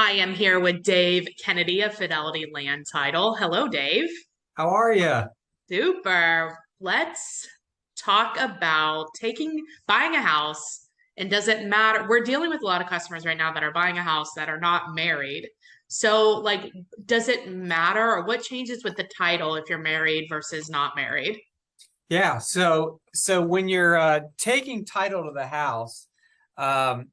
I am here with Dave Kennedy of Fidelity Land Title. Hello, Dave. How are you? Super. Let's talk about buying a house. And does it matter? We're dealing with a lot of customers right now that are buying a house that are not married. So, does it matter or what changes with the title if you're married versus not married? Yeah, so when you're taking title to the house, um,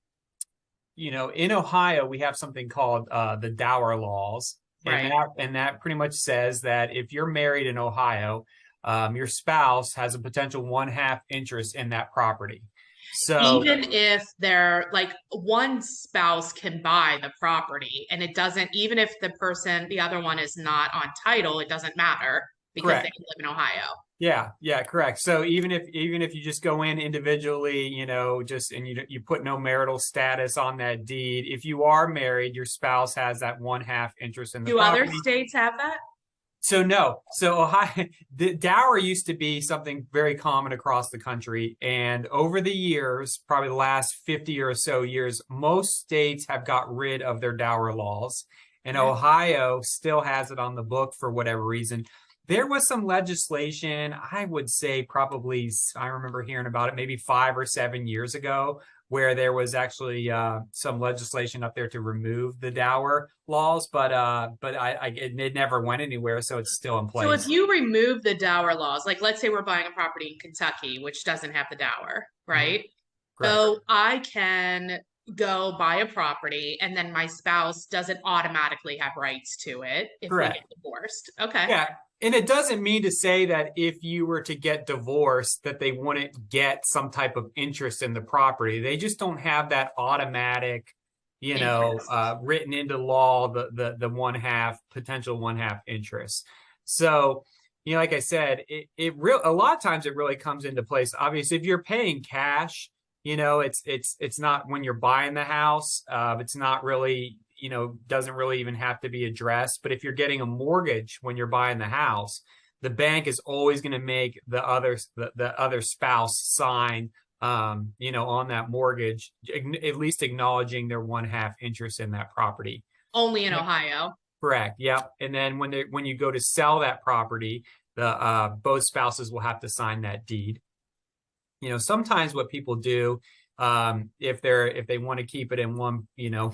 in Ohio we have something called the dower laws, and Right. that pretty much says that if you're married in Ohio, your spouse has a potential one half interest in that property. So Even if they're like one spouse can buy the property and it doesn't, even if the other one is not on title, it doesn't matter because they correct. live in Ohio. Yeah, correct. So even if you just go in individually, just and you put no marital status on that deed, if you are married, your spouse has that one half interest in the Do other property. states have that? So no, so Ohio, the dower used to be something very common across the country, and over the years, probably the last 50 or so years, most states have got rid of their dower laws, and Okay. Ohio still has it on the book for whatever reason. There was some legislation, I would say probably, I remember hearing about it maybe 5 or 7 years ago, where there was actually some legislation up there to remove the dower laws, but it never went anywhere, so it's still in So if place. you remove the dower laws, like let's say we're buying a property in Kentucky, which doesn't have the dower, Mhm. right? Correct. So I can go buy a property and then my spouse doesn't automatically have rights to it if we get Correct. divorced. Okay. Yeah. And it doesn't mean to say that if you were to get divorced, that they wouldn't get some type of interest in the property. They just don't have that automatic, Interest. written into law, the one half potential one half interest. So, like I said, a lot of times it really comes into place. Obviously, if you're paying cash, it's not when you're buying the house. It's not really, doesn't really even have to be addressed. But if you're getting a mortgage when you're buying the house, the bank is always going to make the other spouse sign, on that mortgage, at least acknowledging their one half interest in that property. Only in Ohio. Correct. Yep. And then when you go to sell that property, the both spouses will have to sign that deed. Sometimes what people do, if they want to keep it in one,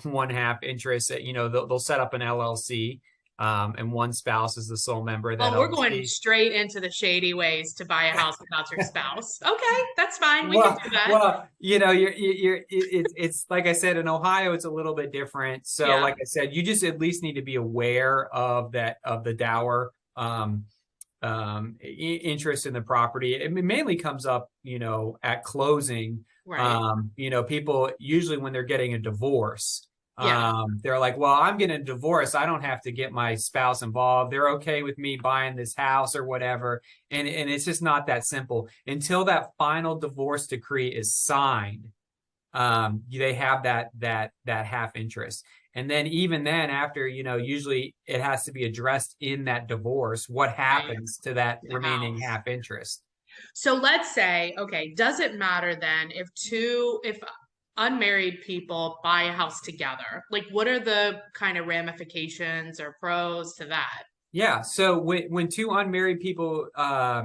one half interest, they'll set up an LLC, and one spouse is the sole member of that Oh, we're going LLC. straight into the shady ways to buy a house without your spouse. Okay, that's fine. We can Well, do that. well, it's like I said, in Ohio, it's a little bit different. So, Yeah. like I said, you just at least need to be aware of the dower, interest in the property. It mainly comes up, at closing. Right. People usually when they're getting a divorce, Yeah. they're like, well, I'm getting a divorce. I don't have to get my spouse involved. They're okay with me buying this house or whatever. And it's just not that simple. Until that final divorce decree is signed, they have that half interest. And then even then, after, usually it has to be addressed in that divorce. What Right. happens to that The remaining house. half interest? So let's say, okay, does it matter then if unmarried people buy a house together? Like, what are the kind of ramifications or pros to that? Yeah. So when two unmarried people buy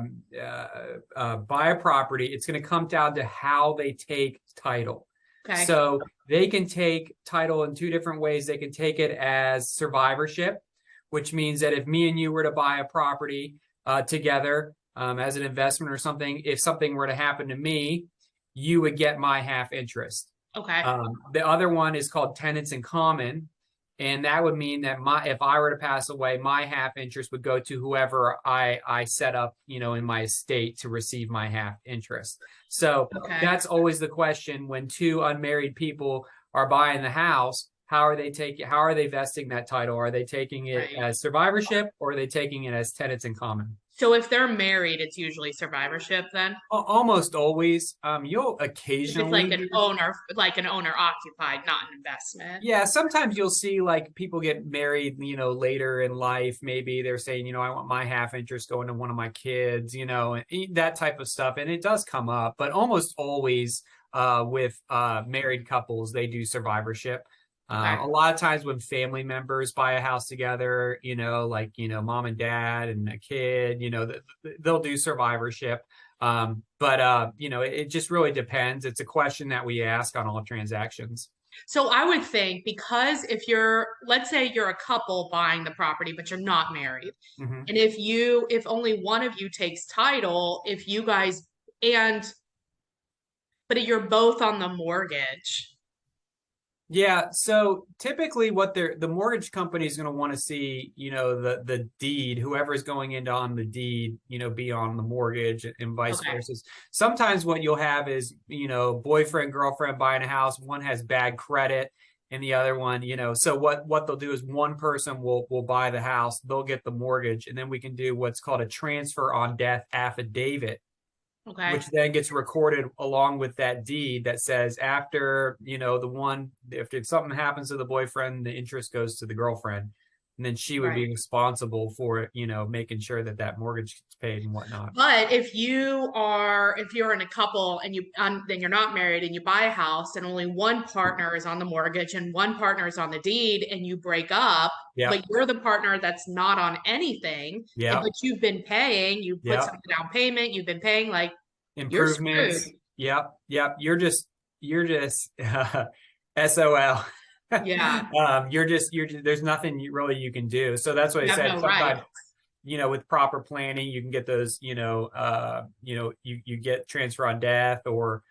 a property, it's going to come down to how they take title. Okay. So they can take title in two different ways. They can take it as survivorship, which means that if me and you were to buy a property together, as an investment or something, if something were to happen to me, you would get my half interest. Okay. The other one is called tenants in common, and that would mean that if I were to pass away, my half interest would go to whoever I set up, in my estate to receive my half interest. So Okay. that's always the question when two unmarried people are buying the house. How are they vesting that title? Are they taking it Right. as survivorship, or are they taking it as tenants in common? So if they're married, it's usually survivorship then. Almost always. You'll If it's occasionally hear. like an owner occupied, not an investment. Yeah, sometimes you'll see like people get married, later in life. Maybe they're saying, I want my half interest going to one of my kids, and that type of stuff. And it does come up, but almost always with married couples, they do survivorship. Okay. A lot of times when family members buy a house together, like, mom and dad and a kid, they'll do survivorship. But it just really depends. It's a question that we ask on all transactions. So I would think because if let's say you're a couple buying the property, but you're not married, Mhm. and if only one of you takes title, if you guys, and, but you're both on the mortgage. Yeah, so typically what the mortgage company is going to want to see, the deed, whoever's going into on the deed, be on the mortgage and vice Okay. versa. Sometimes what you'll have is, boyfriend, girlfriend buying a house, one has bad credit and the other one, so what they'll do is one person will buy the house, they'll get the mortgage, and then we can do what's called a transfer on death affidavit, Okay. which then gets recorded along with that deed that says after, if something happens to the boyfriend, the interest goes to the girlfriend. And then she would Right. be responsible for, making sure that mortgage gets paid and whatnot. But if you're in a couple and then you're not married and you buy a house and only one partner is on the mortgage and one partner is on the deed and you break up, Yep. but you're the partner that's not on anything, Yep. but you've been paying, you put Yep. some down payment, you've been paying, like you're screwed. Improvements. Yep. Yep. You're just SOL. Yeah. There's nothing really you can do. So that's what I You have said. no right. Sometimes, with proper planning, you can get those, you get transfer on death, or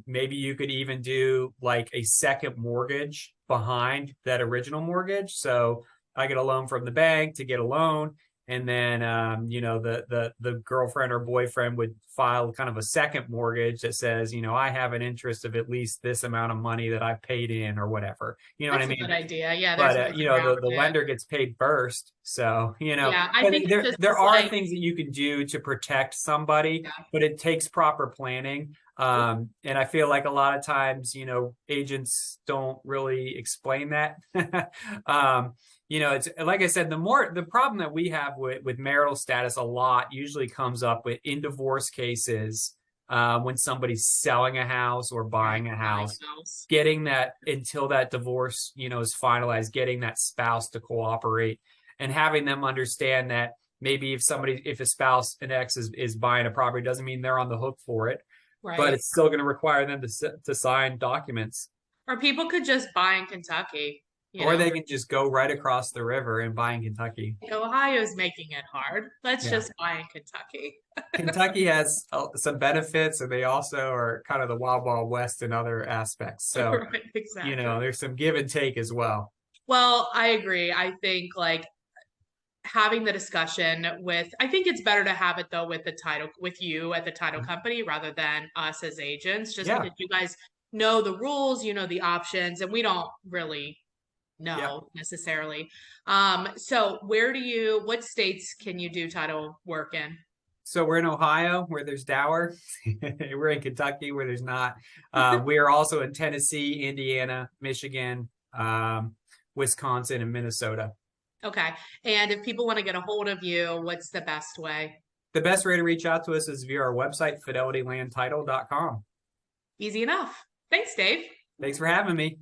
maybe you could even do like a second mortgage behind that original mortgage. So I get a loan from the bank to get a loan, and then the girlfriend or boyfriend would file kind of a second mortgage that says, I have an interest of at least this amount of money that I've paid in or whatever. You know what I That's a good mean? idea. Yeah, there's But ways around the it. lender gets paid first, so Yeah, I but think there it's there just are like, things that you can do to protect somebody, yeah. but it takes proper planning. And I feel like a lot of times, agents don't really explain that. It's like I said, the problem that we have with marital status a lot usually comes up with in divorce cases, when somebody's selling a house or Right, buying a buying house, a house. getting that until that divorce, is finalized, getting that spouse to cooperate and having them understand that maybe if a spouse, an ex is buying a property, doesn't mean they're on the hook for it, but Right. it's still going to require them to sign documents. Or people could just buy in Kentucky, you Or know. they can just go right across the river and buy in Kentucky. Ohio's making it hard. Let's Yeah. just buy in Kentucky. Kentucky has some benefits, and they also are kind of the wild, wild west in other aspects. So, Right, exactly. there's some give and take as well. Well, I agree. I think like having the discussion I think it's better to have it though with you at the title company rather than us as agents, just Yeah. because you guys know the rules, you know the options, and we don't really Yeah. know necessarily. So what states can you do title work in? So we're in Ohio where there's dower. We're in Kentucky where there's not. We are also in Tennessee, Indiana, Michigan, Wisconsin, and Minnesota. Okay. And if people want to get a hold of you, what's the best way? The best way to reach out to us is via our website, fidelitylandtitle.com. Easy enough. Thanks, Dave. Thanks for having me.